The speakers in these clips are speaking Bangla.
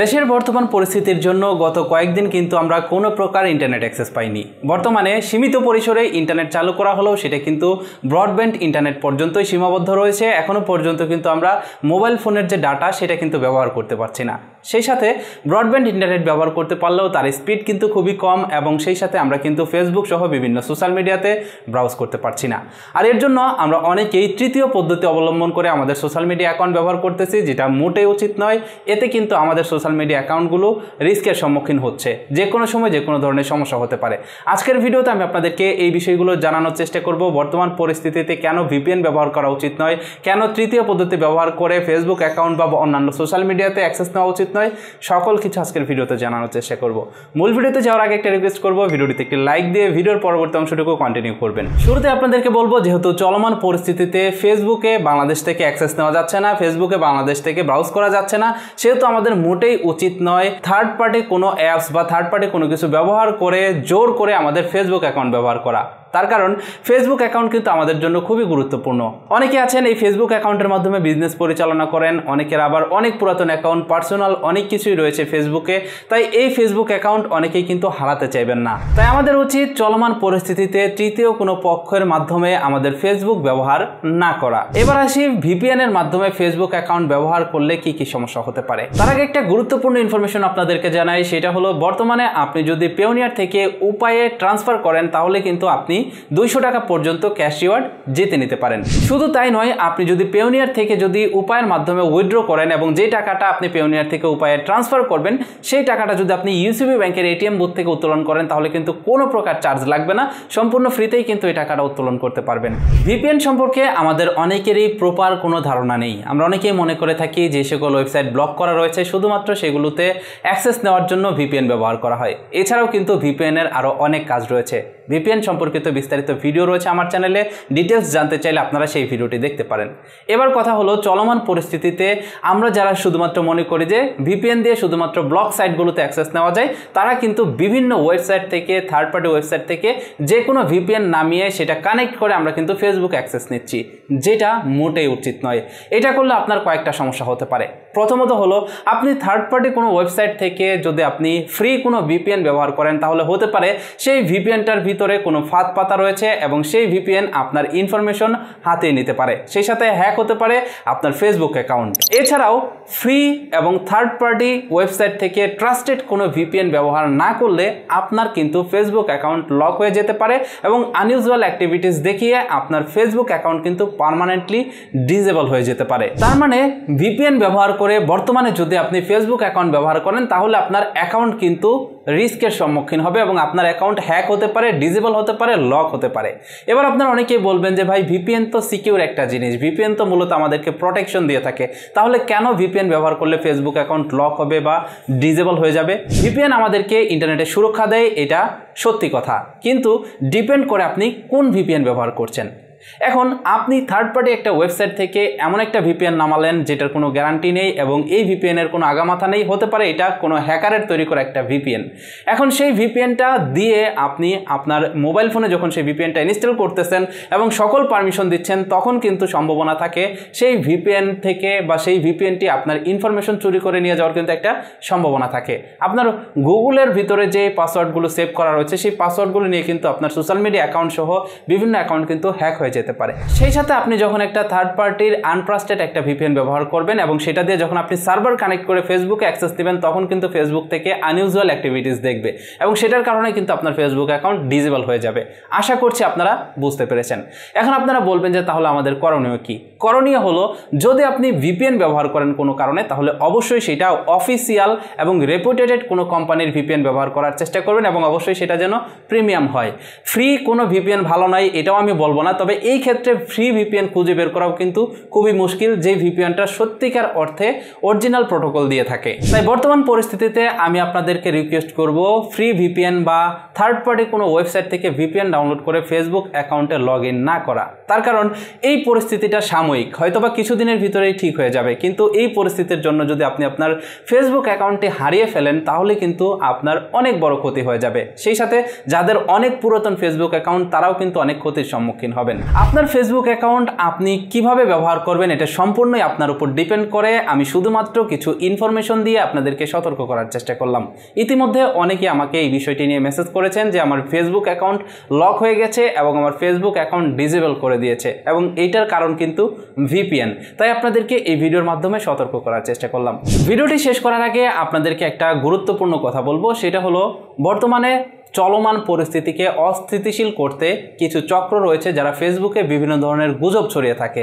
দেশের বর্তমান পরিস্থিতির জন্য গত কয়েকদিন কিন্তু আমরা কোনো প্রকার ইন্টারনেট অ্যাক্সেস পাইনি। বর্তমানে সীমিত পরিসরে ইন্টারনেট চালু করা হলেও সেটা কিন্তু ব্রডব্যান্ড ইন্টারনেট পর্যন্তই সীমাবদ্ধ রয়েছে। এখনও পর্যন্ত কিন্তু আমরা মোবাইল ফোনের যে ডাটা সেটা কিন্তু ব্যবহার করতে পারছি না। সেই সাথে ব্রডব্যান্ড ইন্টারনেট ব্যবহার করতে পারলেও তার স্পিড কিন্তু খুবই কম এবং সেই সাথে আমরা কিন্তু ফেসবুক সহ বিভিন্ন সোশ্যাল মিডিয়াতে ব্রাউজ করতে পারছি না। আর এর জন্য আমরা অনেকেই তৃতীয় পদ্ধতি অবলম্বন করে আমাদের সোশ্যাল মিডিয়া অ্যাকাউন্ট ব্যবহার করতেছি, যেটা মোটেই উচিত নয়। এতে কিন্তু আমাদের সোশ্যাল মিডিয়া অ্যাকাউন্টগুলো রিস্কের সম্মুখীন হচ্ছে, যে কোনো সময় যে কোনো ধরনের সমস্যা হতে পারে। আজকের ভিডিওতে আমি আপনাদেরকে এই বিষয়গুলো জানানোর চেষ্টা করব। বর্তমান পরিস্থিতিতে কেন ভিপিএন ব্যবহার করা উচিত নয়, কেন তৃতীয় পদ্ধতি ব্যবহার করে ফেসবুক অ্যাকাউন্ট বা অন্যান্য সোশ্যাল মিডিয়াতে অ্যাক্সেস নেওয়া উচিত নয়, সকল কিছু আজকের ভিডিওতে জানানোর চেষ্টা করব। মূল ভিডিওতে যাওয়ার আগে একটা রিকোয়েস্ট করব, ভিডিওটিতে একটি লাইক দিয়ে ভিডিওর পরবর্তী অংশটুকু কন্টিনিউ করবেন। শুরুতে আপনাদেরকে বলবো, যেহেতু চলমান পরিস্থিতিতে ফেসবুকে বাংলাদেশ থেকে অ্যাক্সেস নেওয়া যাচ্ছে না, ফেসবুকে বাংলাদেশ থেকে ব্রাউজ করা যাচ্ছে না, সেহেতু আমাদের মোটেই উচিত নয় থার্ড পার্টি কোনো অ্যাপস বা থার্ড পার্টি কোনো কিছু ব্যবহার করে জোর করে আমাদের ফেসবুক অ্যাকাউন্ট ব্যবহার করা। তার কারণ ফেসবুক অ্যাকাউন্ট কিন্তু আমাদের জন্য খুবই গুরুত্বপূর্ণ। অনেকে আছেন এই ফেসবুক অ্যাকাউন্টের মাধ্যমে বিজনেস পরিচালনা করেন, অনেকের আবার অনেক পুরাতন অ্যাকাউন্ট, পার্সোনাল অনেক কিছুই রয়েছে ফেসবুকে। তাই এই ফেসবুক অ্যাকাউন্ট অনেকেই কিন্তু হারাতে চাইবেন না। তাই আমাদের উচিত চলমান পরিস্থিতিতে তৃতীয় কোনো পক্ষের মাধ্যমে আমাদের ফেসবুক ব্যবহার না করা। এবার আসি ভিপিএন এর মাধ্যমে ফেসবুক অ্যাকাউন্ট ব্যবহার করলে কি কি সমস্যা হতে পারে। তার আগে একটা গুরুত্বপূর্ণ ইনফরমেশন আপনাদেরকে জানাই, সেটা হলো বর্তমানে আপনি যদি পেওনিয়ার থেকে উপায়ে ট্রান্সফার করেন তাহলে কিন্তু আপনি 200 টাকা পর্যন্ত ক্যাশ রিওয়ার্ড জিতে নিতে পারেন। শুধু তাই নয়, আপনি যদি পেওনিয়ার থেকে যদি উপায়ের মাধ্যমে উইথড্র করেন এবং যে টাকাটা আপনি পেওনিয়ার থেকে উপায়ে ট্রান্সফার করবেন সেই টাকাটা যদি আপনি ইউসিবি ব্যাংকের এটিএম বুথ থেকে উত্তোলন করেন তাহলে কিন্তু কোনো প্রকার চার্জ লাগবে না, সম্পূর্ণ ফ্রিতেই কিন্তু এই টাকাটা উত্তোলন করতে পারবেন। ভিপিএন সম্পর্কে আমাদের অনেকেরই প্রপার কোনো ধারণা নেই। আমরা অনেকেই মনে করে থাকি যে সকল ওয়েবসাইট ব্লক করা রয়েছে শুধুমাত্র সেগুলোতে অ্যাক্সেস নেওয়ার জন্য ভিপিএন ব্যবহার করা হয়। এছাড়াও কিন্তু ভিপিএন এর আরও অনেক কাজ রয়েছে। ভিপিএন সম্পর্কিত বিস্তারিত ভিডিও রয়েছে আমার চ্যানেলে, ডিটেলস জানতে চাইলে আপনারা সেই ভিডিওটি দেখতে পারেন। এবার কথা হলো, চলমান পরিস্থিতিতে আমরা যারা শুধুমাত্র মনে করি যে ভিপিএন দিয়ে শুধুমাত্র ব্লক সাইটগুলোতে অ্যাক্সেস নেওয়া যায়, তারা কিন্তু বিভিন্ন ওয়েবসাইট থেকে, থার্ড পার্টি ওয়েবসাইট থেকে যে কোনো ভিপিএন নামিয়ে সেটা কানেক্ট করে আমরা কিন্তু ফেসবুক অ্যাক্সেস নিচ্ছি, যেটা মোটেই উচিত নয়। এটা করলে আপনার কয়েকটা সমস্যা হতে পারে। প্রথমত হলো, আপনি থার্ড পার্টি কোনো ওয়েবসাইট থেকে যদি আপনি ফ্রি কোনো ভিপিএন ব্যবহার করেন তাহলে হতে পারে সেই ভিপিএনটার ভিতরে কোনো ফাঁদ পাতা রয়েছে এবং সেই ভিপিএন আপনার ইনফরমেশন হাতিয়ে নিতে পারে, সেই সাথে হ্যাক হতে পারে আপনার ফেসবুক অ্যাকাউন্ট। এছাড়াও ফ্রি এবং থার্ড পার্টি ওয়েবসাইট থেকে ট্রাস্টেড কোনো ভিপিএন ব্যবহার না করলে আপনার কিন্তু ফেসবুক অ্যাকাউন্ট লক হয়ে যেতে পারে এবং আনইউজুয়াল অ্যাক্টিভিটিস দেখিয়ে আপনার ফেসবুক অ্যাকাউন্ট কিন্তু পার্মানেন্টলি ডিসেবল হয়ে যেতে পারে। তার মানে ভিপিএন ব্যবহার করে বর্তমানে যদি আপনি ফেসবুক অ্যাকাউন্ট ব্যবহার করেন তাহলে আপনার অ্যাকাউন্ট কিন্তু রিস্কের সম্মুখীন হবে এবং আপনার অ্যাকাউন্ট হ্যাক হতে পারে, ডিসেবল হতে পারে, লক হতে পারে। এবার আপনারা অনেকেই বলবেন যে ভাই ভিপিএন তো সিকিউর একটা জিনিস, ভিপিএন তো মূলত আমাদেরকে প্রোটেকশন দিয়ে থাকে, তাহলে কেন ভিপিএন ব্যবহার করলে ফেসবুক অ্যাকাউন্ট লক হবে বা ডিসেবল হয়ে যাবে? ভিপিএন আমাদেরকে ইন্টারনেটে সুরক্ষা দেয়, এটা সত্যি কথা, কিন্তু ডিপেন্ড করে আপনি কোন ভিপিএন ব্যবহার করছেন। এখন আপনি থার্ড পার্টি একটা ওয়েবসাইট থেকে এমন একটা ভিপিএন নামালেন যেটার কোনো গ্যারান্টি নেই এবং এই ভিপিএনের কোনো আগামাথা নেই, হতে পারে এটা কোনো হ্যাকারের তৈরি করা একটা ভিপিএন। এখন সেই ভিপিএনটা দিয়ে আপনি আপনার মোবাইল ফোনে যখন সেই ভিপিএনটা ইনস্টল করতেছেন এবং সকল পারমিশন দিচ্ছেন, তখন কিন্তু সম্ভাবনা থাকে সেই ভিপিএন থেকে বা সেই ভিপিএনটি আপনার ইনফরমেশন চুরি করে নিয়ে যাওয়ার কিন্তু একটা সম্ভাবনা থাকে। আপনার গুগলের ভিতরে যে পাসওয়ার্ডগুলো সেভ করা রয়েছে সেই পাসওয়ার্ডগুলো নিয়ে কিন্তু আপনার সোশ্যাল মিডিয়া অ্যাকাউন্ট সহ বিভিন্ন অ্যাকাউন্ট কিন্তু হ্যাক হয়ে যেতে পারে। সেই সাথে আপনি যখন একটা থার্ড পার্টির আনট্রাস্টেড একটা ভিপিএন ব্যবহার করবেন এবং সেটা দিয়ে যখন আপনি সার্ভার কানেক্ট করে ফেসবুকে অ্যাক্সেস দিবেন, তখন কিন্তু ফেসবুক থেকে আনইউজুয়াল অ্যাক্টিভিটিস দেখবে এবং সেটার কারণে কিন্তু আপনার ফেসবুক অ্যাকাউন্ট ডিসেবল হয়ে যাবে। আশা করছি আপনারা বুঝতে পেরেছেন। এখন আপনারা বলবেন যে তাহলে আমাদের করণীয় কি? করণীয় হলো, যদি আপনি ভিপিএন ব্যবহার করেন কোনো কারণে, তাহলে অবশ্যই সেটা অফিসিয়াল এবং রেপুটেটেড কোনো কোম্পানির ভিপিএন ব্যবহার করার চেষ্টা করবেন এবং অবশ্যই সেটা যেন প্রিমিয়াম হয়। ফ্রি কোনো ভিপিএন ভালো নয় এটাও আমি বলবো না, তবে এই ক্ষেত্রে ফ্রি ভিপিএন খুঁজে বের করাও কিন্তু খুবই মুশকিল, যে ভিপিএনটা সত্যিকার অর্থে অরিজিনাল প্রোটোকল দিয়ে থাকে। তাই বর্তমান পরিস্থিতিতে আমি আপনাদেরকে রিকোয়েস্ট করব, ফ্রি ভিপিএন বা থার্ড পার্টি কোনো ওয়েবসাইট থেকে ভিপিএন ডাউনলোড করে ফেসবুক অ্যাকাউন্টে লগ ইন না করা। তার কারণ এই পরিস্থিতিটা সাময়িক, হয়তোবা কিছুদিনের ভিতরেই ঠিক হয়ে যাবে, কিন্তু এই পরিস্থিতির জন্য যদি আপনি আপনার ফেসবুক অ্যাকাউন্টে হারিয়ে ফেলেন তাহলে কিন্তু আপনার অনেক বড় ক্ষতি হয়ে যাবে। সেই সাথে যাদের অনেক পুরাতন ফেসবুক অ্যাকাউন্ট তারাও কিন্তু অনেক ক্ষতির সম্মুখীন হবেন। আপনার ফেসবুক অ্যাকাউন্ট আপনি কিভাবে ব্যবহার করবেন এটা সম্পূর্ণই আপনার উপর ডিপেন্ড করে। আমি শুধুমাত্র কিছু ইনফরমেশন দিয়ে আপনাদেরকে সতর্ক করার চেষ্টা করলাম। ইতিমধ্যে অনেকে আমাকে এই বিষয়টি নিয়ে মেসেজ করেছেন যে আমার ফেসবুক অ্যাকাউন্ট লক হয়ে গেছে এবং আমার ফেসবুক অ্যাকাউন্ট ডিসেবল করে দিয়েছে, এবং এইটার কারণ কিন্তু ভিপিএন। তাই আপনাদেরকে এই ভিডিওর মাধ্যমে সতর্ক করার চেষ্টা করলাম। ভিডিওটি শেষ করার আগে আপনাদেরকে একটা গুরুত্বপূর্ণ কথা বলবো, সেটা হলো বর্তমানে চলমান পরিস্থিতিকে অস্থিতিশীল করতে কিছু চক্র রয়েছে যারা ফেসবুকে বিভিন্ন ধরনের গুজব ছড়িয়ে থাকে।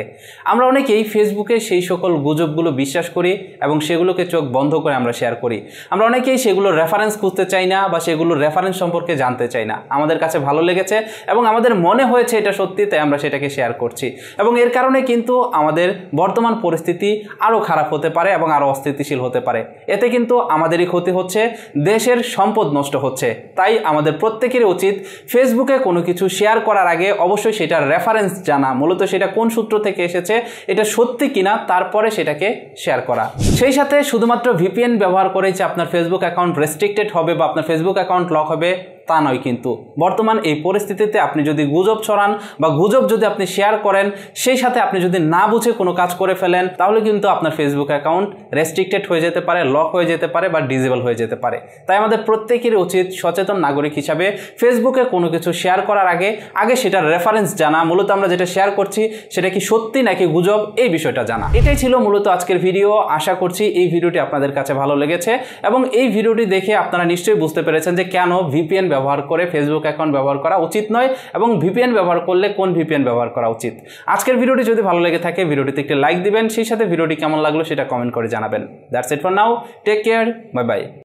আমরা অনেকেই ফেসবুকে সেই সকল গুজবগুলো বিশ্বাস করি এবং সেগুলোকে চোখ বন্ধ করে আমরা শেয়ার করি। আমরা অনেকেই সেগুলোর রেফারেন্স খুঁজতে চাই না বা সেগুলোর রেফারেন্স সম্পর্কে জানতে চাই না। আমাদের কাছে ভালো লেগেছে এবং আমাদের মনে হয়েছে এটা সত্যি, তাই আমরা সেটাকে শেয়ার করছি, এবং এর কারণে কিন্তু আমাদের বর্তমান পরিস্থিতি আরও খারাপ হতে পারে এবং আরও অস্থিতিশীল হতে পারে। এতে কিন্তু আমাদেরই ক্ষতি হচ্ছে, দেশের সম্পদ নষ্ট হচ্ছে। তাই আমাদের প্রত্যেকেরই উচিত ফেসবুকে কোনো কিছু শেয়ার করার আগে অবশ্যই সেটার রেফারেন্স জানা, মূলত সেটা কোন সূত্র থেকে এসেছে, এটা সত্যি কিনা, তারপরে সেটাকে শেয়ার করা। সেই সাথে শুধুমাত্র ভিপিএন ব্যবহার করেই যে আপনার ফেসবুক অ্যাকাউন্ট রেস্ট্রিক্টেড হবে বা আপনার ফেসবুক অ্যাকাউন্ট লক হবে তা নয়। কিন্তু বর্তমান এই পরিস্থিতিতে আপনি যদি গুজব ছড়ান বা গুজব যদি আপনি শেয়ার করেন, সেই সাথে আপনি যদি না বুঝে কোনো কাজ করে ফেলেন, তাহলে কিন্তু আপনার ফেসবুক অ্যাকাউন্ট রেস্ট্রিক্টেড হয়ে যেতে পারে, লক হয়ে যেতে পারে বা ডিসেবল হয়ে যেতে পারে। তাই আমাদের প্রত্যেকেরই উচিত সচেতন নাগরিক হিসাবে ফেসবুকে কোনো কিছু শেয়ার করার আগে সেটার রেফারেন্স জানা, মূলত আমরা যেটা শেয়ার করছি সেটা কি সত্যি নাকি গুজব, এই বিষয়টা জানা। এটাই ছিল মূলত আজকের ভিডিও। আশা করছি এই ভিডিওটি আপনাদের কাছে ভালো লেগেছে এবং এই ভিডিওটি দেখে আপনারা নিশ্চয়ই বুঝতে পেরেছেন যে কেন ভিপিএন ব্যবহার করে ফেসবুক অ্যাকাউন্ট ব্যবহার করা উচিত নয় এবং ভিপিএন ব্যবহার করলে কোন ভিপিএন ব্যবহার করা উচিত। আজকের ভিডিওটি যদি ভালো লেগে থাকে ভিডিওটিতে একটি লাইক দিবেন, সেই সাথে ভিডিওটি কেমন লাগলো সেটা কমেন্ট করে জানাবেন। That's it for now, take care, bye by.